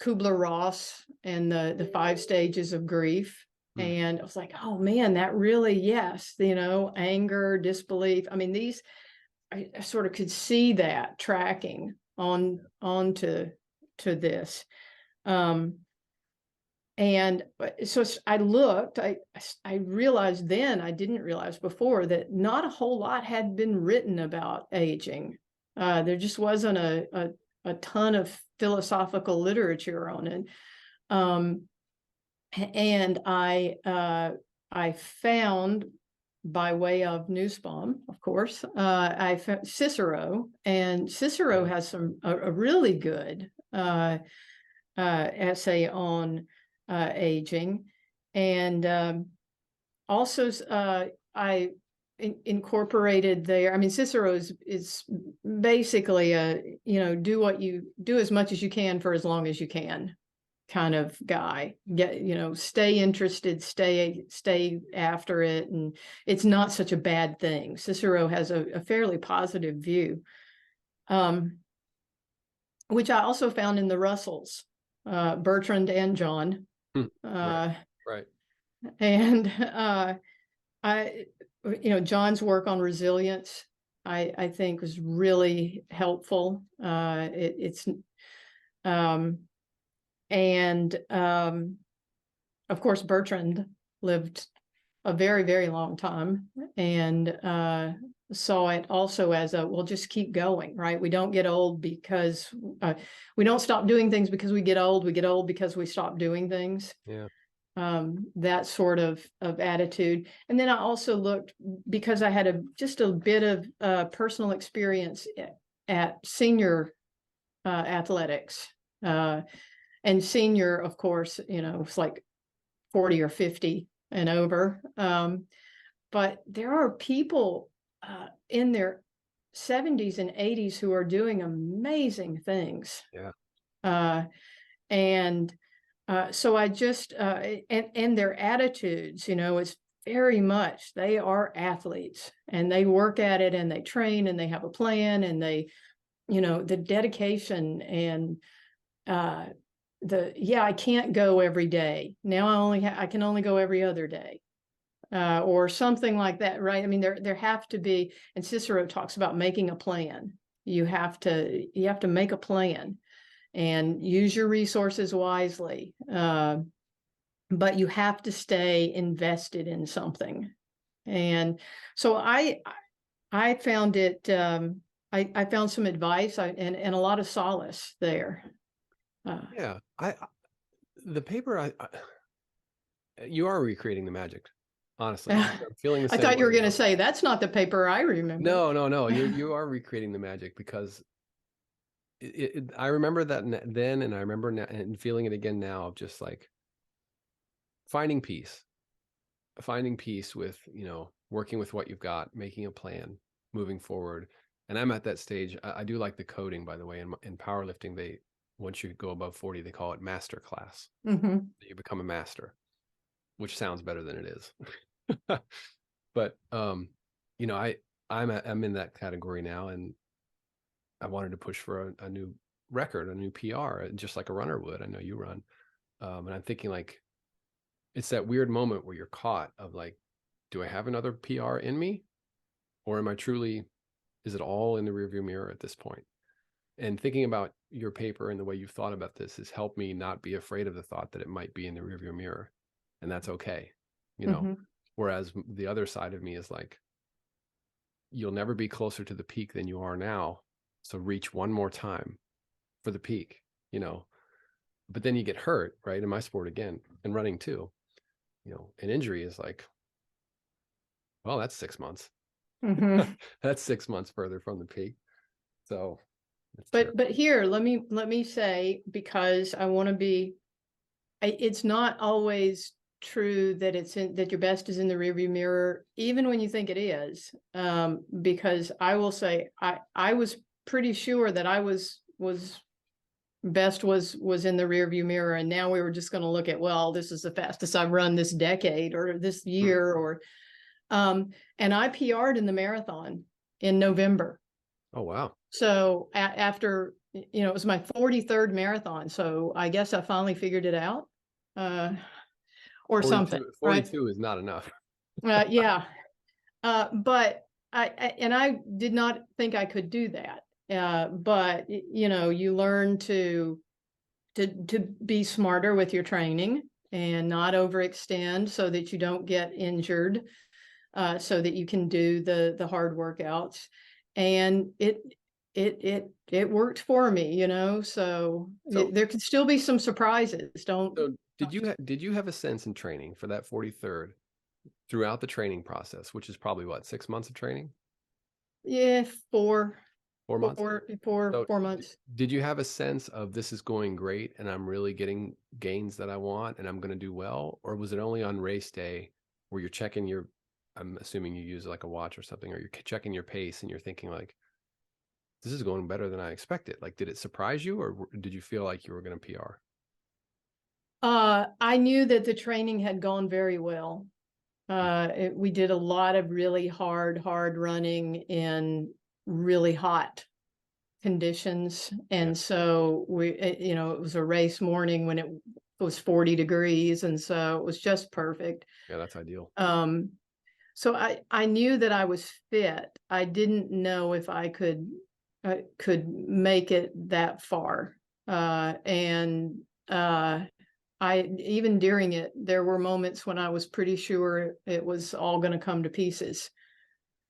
Kubler-Ross and the 5 stages of grief. And I was like, oh man, that really, yes, anger, disbelief. I mean, I sort of could see that tracking onto this. And so I looked, I realized then, I didn't realize before, that not a whole lot had been written about aging. There just wasn't a ton of philosophical literature on it. And I found, by way of Newsbomb, of course, I found Cicero, and Cicero has a really good essay on aging. And also I incorporated there, I mean, Cicero is basically do as much as you can for as long as you can kind of guy. Stay interested, stay after it, and it's not such a bad thing. Cicero has a fairly positive view, which I also found in the Russells, Bertrand and John. Right. And John's work on resilience, I think, was really helpful. Of course, Bertrand lived a very, very long time, and saw it also as well, just keep going, right? We don't get old because we don't stop doing things because we get old. We get old because we stop doing things. Yeah. That sort of attitude. And then I also looked, because I had just a bit of personal experience at senior athletics. And senior, of course, it's like 40 or 50 and over. But there are people in their 70s and 80s who are doing amazing things. Yeah. So I just, and their attitudes, it's very much, they are athletes, and they work at it, and they train, and they have a plan, and they, the dedication, and I can't go every day. Now I can only go every other day. Or something like that, right? I mean, there have to be, and Cicero talks about making a plan. You have to make a plan and use your resources wisely. But you have to stay invested in something. And so I found it, I found some advice and a lot of solace there. Yeah. The paper, you are recreating the magic. Honestly, I'm feeling the same. I thought you were way going to say, that's not the paper I remember. No. You are recreating the magic, because I remember that then, and I remember now, and feeling it again now, of just like finding peace with, working with what you've got, making a plan, moving forward. And I'm at that stage. I do like the coding, by the way, in powerlifting. Once you go above 40, they call it master class. Mm-hmm. You become a master, which sounds better than it is. But I'm in that category now, and I wanted to push for a new record, a new PR, just like a runner would. I know you run, and I'm thinking, like, it's that weird moment where you're caught of like, do I have another PR in me, or is it all in the rearview mirror at this point? And thinking about your paper and the way you've thought about this has helped me not be afraid of the thought that it might be in the rearview mirror, and that's okay, Mm-hmm. Whereas the other side of me is like, you'll never be closer to the peak than you are now. So reach one more time for the peak, but then you get hurt, right? In my sport again, and running too, an injury is like, well, that's 6 months. Mm-hmm. That's 6 months further from the peak. So, but here, let me say, because I want to be, it's not always true that that your best is in the rearview mirror, even when you think it is. Because I will say, I was pretty sure that I was best was in the rearview mirror, and now we were just going to look at, well, this is the fastest I've run this decade or this year, or and I PR'd in the marathon in November. Oh, wow. So after, it was my 43rd marathon. So I guess I finally figured it out, or 42, something. 42 right? is not enough. Yeah. But I did not think I could do that. But you know, you learn to be smarter with your training and not overextend so that you don't get injured, so that you can do the hard workouts. And it worked for me, you know. So So, there can still be some surprises. Don't. so did you have a sense in training for that 43rd throughout the training process, which is probably what, 6 months of training? Yeah, 4 months? So 4 months. did you have a sense of this is going great and I'm really getting gains that I want and I'm going to do well? Or was it only on race day where you're checking your, I'm assuming you use like a watch or something, or you're checking your pace and you're thinking like, this is going better than I expected. Like, did it surprise you or did you feel like you were going to PR? I knew that the training had gone very well. We did a lot of really hard running in really hot conditions. Yeah. And so you know, it was a race morning when it was 40 degrees. And so it was just perfect. Yeah, that's ideal. So I knew that I was fit. I didn't know if I could make it that far. And I, even during it, there were moments when I was pretty sure it was all going to come to pieces.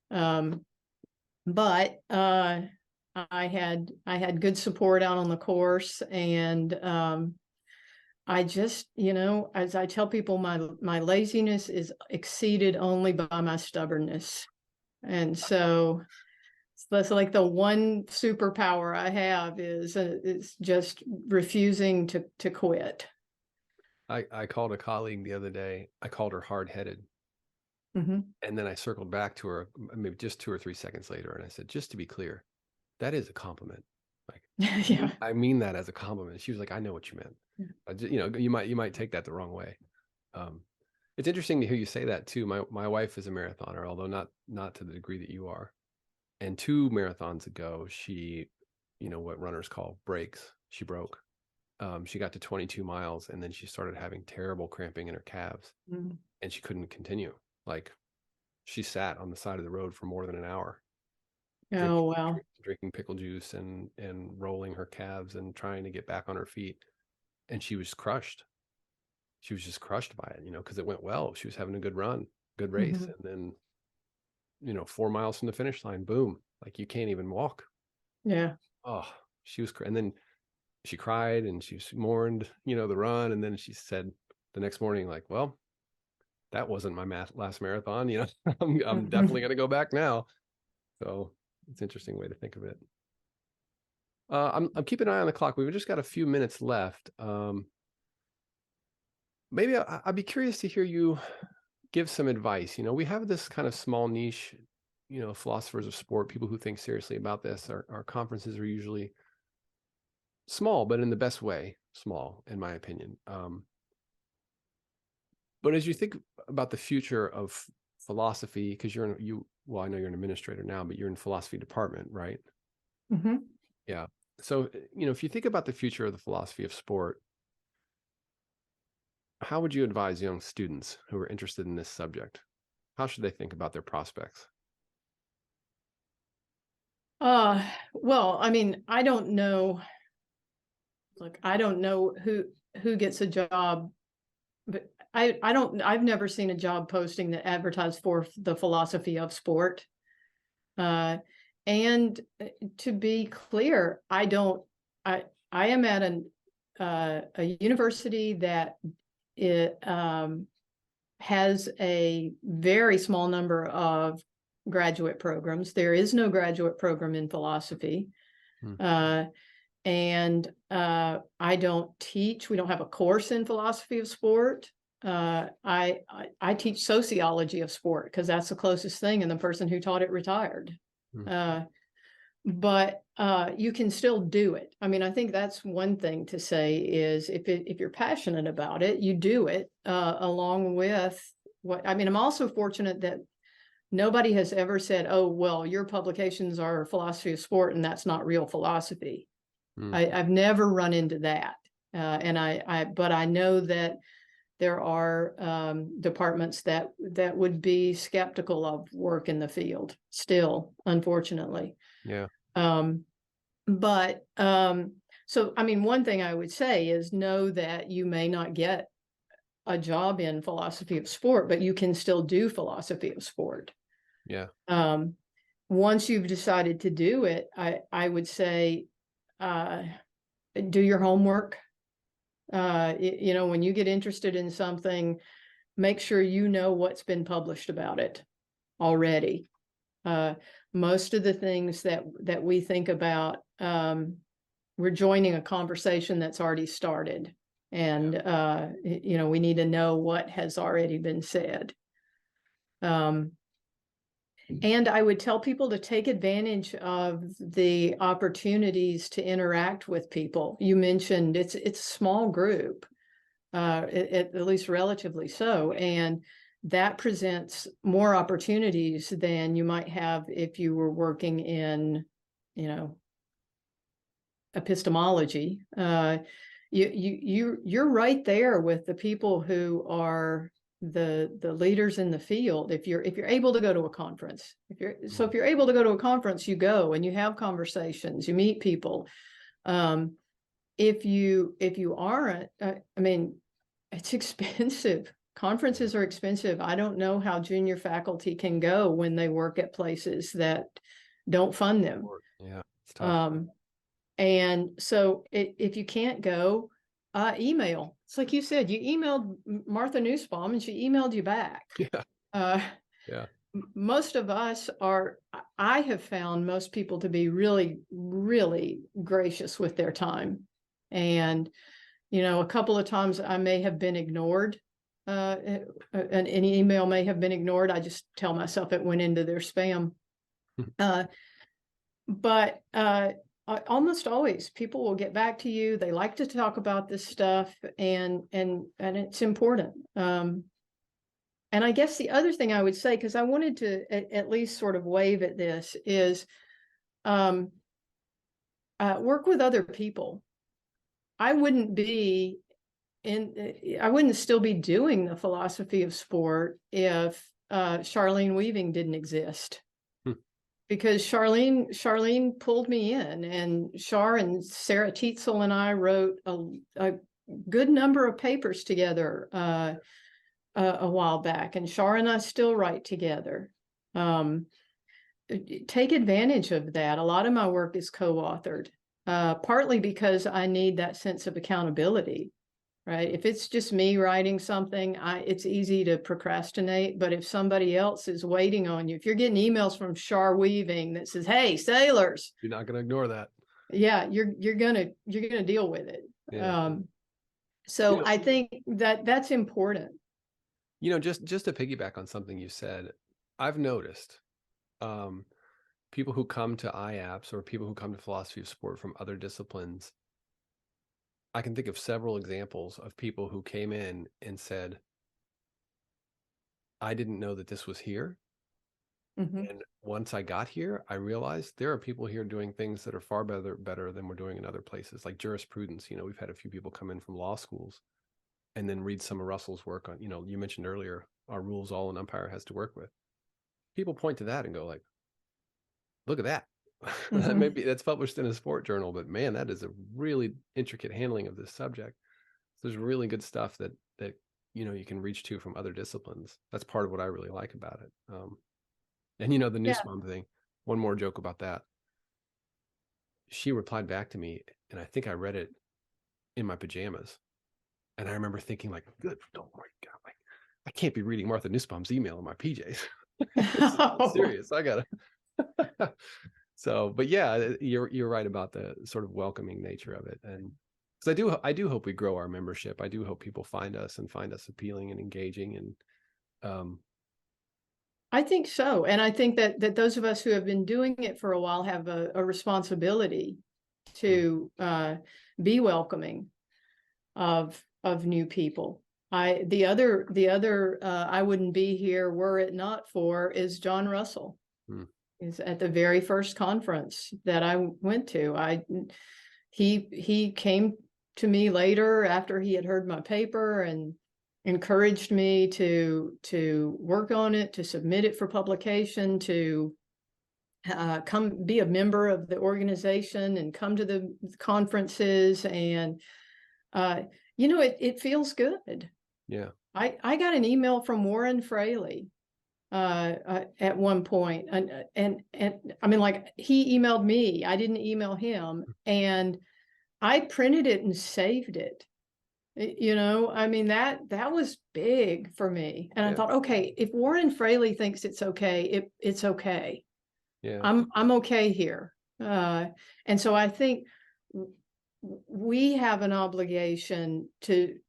But I had good support out on the course, and I just, you know, as I tell people, my laziness is exceeded only by my stubbornness. And so that's like the one superpower I have is just refusing to quit. I called a colleague the other day. I called her hard headed. Mm-hmm. And then I circled back to her maybe just 2 or 3 seconds later. And I said, just to be clear, that is a compliment. Like, Yeah. I mean that as a compliment. She was like, I know what you meant. You know, you might take that the wrong way. Um, it's interesting to hear you say that too. My wife is a marathoner, although not to the degree that you are. And 2 marathons ago, she, you know, what runners call breaks. She broke. She got to 22 miles and then she started having terrible cramping in her calves, Mm-hmm. and she couldn't continue. Like, she sat on the side of the road for more than an hour, Oh, wow. drinking pickle juice and rolling her calves and trying to get back on her feet. And she was crushed. She was just crushed by it, you know, because it went well. She was having a good run, good race. Mm-hmm. And then, you know, 4 miles from the finish line, boom, like you can't even walk. Yeah. Oh, she was, and then she cried and she mourned, you know, the run. And then she said the next morning, like, well, that wasn't my last marathon. You know, I'm definitely going to go back now. So it's an interesting way to think of it. I'm keeping an eye on the clock. We've just got a few minutes left. Maybe I'd be curious to hear you give some advice. You know, we have this kind of small niche, you know, philosophers of sport, people who think seriously about this. Our conferences are usually small, but in the best way, small, in my opinion. But as you think about the future of philosophy, because well, I know you're an administrator now, but you're in philosophy department, right? Mm-hmm. Yeah. So, you know, if you think about the future of the philosophy of sport, how would you advise young students who are interested in this subject? How should they think about their prospects? Well, I mean, I don't know. Look, I don't know who gets a job, but I've never seen a job posting that advertised for the philosophy of sport. And to be clear, I am at a university that it has a very small number of graduate programs. There is no graduate program in philosophy. And I don't teach. We don't have a course in philosophy of sport. I teach sociology of sport because that's the closest thing, and the person who taught it retired. But you can still do it. I mean, I think that's one thing to say is if you're passionate about it, you do it along with what, I mean, I'm also fortunate that nobody has ever said, oh, well, your publications are philosophy of sport and that's not real philosophy. I've never run into that. But I know that there are departments that would be skeptical of work in the field still, unfortunately. Yeah. But so, I mean, one thing I would say is know that you may not get a job in philosophy of sport, but you can still do philosophy of sport. Yeah. Once you've decided to do it, I would say, do your homework. You know, when you get interested in something, make sure you know what's been published about it already. Most of the things that we think about, we're joining a conversation that's already started. And, you know, we need to know what has already been said. And I would tell people to take advantage of the opportunities to interact with people. You mentioned it's a small group, at least relatively so, and that presents more opportunities than you might have if you were working in, you know, epistemology. You're right there with the people who are the leaders in the field. If you're able to go to a conference, if you're able to go to a conference, you go and you have conversations, you meet people. If you aren't, I mean, it's expensive. Conferences are expensive. I don't know how junior faculty can go when they work at places that don't fund them. Yeah, it's tough. And so if you can't go, email. It's like you said, you emailed Martha Nussbaum and she emailed you back. Yeah. Yeah. Most of us are, I have found most people to be really, really gracious with their time. And, you know, a couple of times I may have been ignored. An email may have been ignored. I just tell myself it went into their spam. But almost always people will get back to you. They like to talk about this stuff, and it's important. And I guess the other thing I would say, because I wanted to at least sort of wave at this, is work with other people. I wouldn't still be doing the philosophy of sport if Charlene Weaving didn't exist. Because Charlene pulled me in, and Char and Sarah Tietzel and I wrote a good number of papers together a while back, and Char and I still write together. Take advantage of that. A lot of my work is co-authored, partly because I need that sense of accountability. Right. If it's just me writing something, it's easy to procrastinate. But if somebody else is waiting on you, if you're getting emails from Char Weaving that says, "Hey, Sailors," you're not going to ignore that. Yeah, you're gonna deal with it. Yeah. So I think that's important. You know, just to piggyback on something you said, I've noticed people who come to IAPS or people who come to philosophy of sport from other disciplines. I can think of several examples of people who came in and said, I didn't know that this was here. And once I got here, I realized there are people here doing things that are far better than we're doing in other places, like jurisprudence. You know, we've had a few people come in from law schools and then read some of Russell's work on, you know, you mentioned earlier, our rules all an umpire has to work with. People point to that and go like, look at that. Maybe that's published in a sport journal, but man, that is a really intricate handling of this subject. So there's really good stuff that you know you can reach to from other disciplines. That's part of what I really like about it. And you know the Nussbaum thing. One more joke about that. She replied back to me, and I think I read it in my pajamas. And I remember thinking, like, good, oh my God, like I can't be reading Martha Nussbaum's email in my PJs. It's serious. I gotta. So, but yeah, you're right about the sort of welcoming nature of it, and because I do hope we grow our membership. I do hope people find us appealing and engaging, and I think so, and I think that those of us who have been doing it for a while have a responsibility to be welcoming of new people. The other I wouldn't be here were it not for is John Russell. Is at the very first conference that I went to. He came to me later after he had heard my paper, and encouraged me to work on it, to submit it for publication, to come be a member of the organization and come to the conferences. And it feels good. Yeah. I got an email from Warren Fraley at one point, and I mean, like, he emailed me, I didn't email him, and I printed it and saved it. I mean, that was big for me. And I thought, okay, if Warren Fraley thinks it's okay, it's okay. Yeah. I'm okay here. And so I think we have an obligation to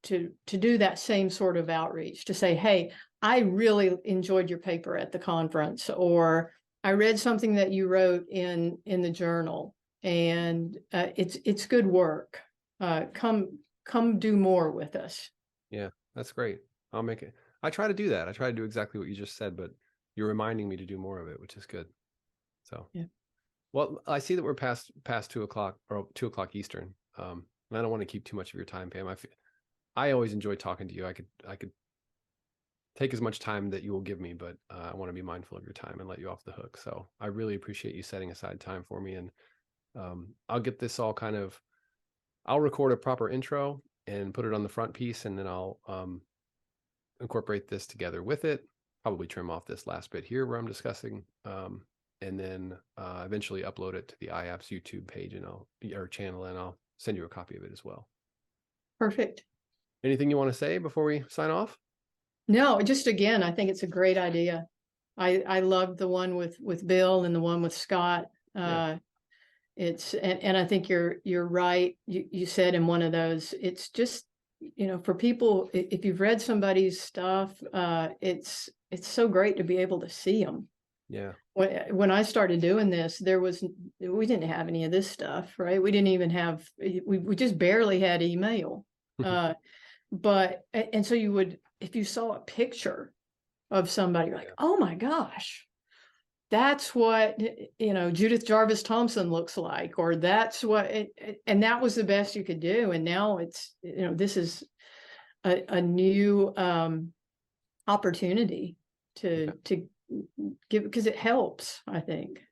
do that same sort of outreach, to say, hey, I really enjoyed your paper at the conference, or I read something that you wrote in the journal, and it's good work. Come do more with us. Yeah, that's great. I'll make it. I try to do that. I try to do exactly what you just said, but you're reminding me to do more of it, which is good. So, yeah. Well, I see that we're past 2:00 or 2:00 Eastern. And I don't want to keep too much of your time, Pam. I always enjoy talking to you. I could take as much time that you will give me, but I want to be mindful of your time and let you off the hook. So I really appreciate you setting aside time for me. And I'll get this all I'll record a proper intro and put it on the front piece, and then I'll incorporate this together with it, probably trim off this last bit here where I'm discussing, and then eventually upload it to the iApps YouTube page or channel, and I'll send you a copy of it as well. Perfect. Anything you want to say before we sign off? No, just again, I think it's a great idea. I loved the one with Bill and the one with Scott. And I think you're right. You said in one of those, it's just, for people, if you've read somebody's stuff, it's so great to be able to see them. Yeah. When I started doing this, we didn't have any of this stuff, right? We didn't even have, we just barely had email. And so you would, if you saw a picture of somebody, you're like, oh my gosh, that's what, Judith Jarvis Thompson looks like, or that's what, and that was the best you could do. And now it's, this is a new opportunity to give, because it helps, I think.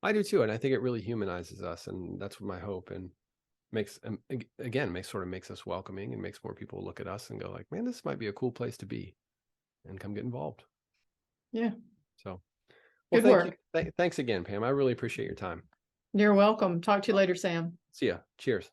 I do too. And I think it really humanizes us. And that's what my hope, and makes us welcoming, and makes more people look at us and go like, man, this might be a cool place to be, and come get involved. Yeah. So, well, good work. Thanks again, Pam. I really appreciate your time. You're welcome. Talk to you later, Sam. See ya. Cheers.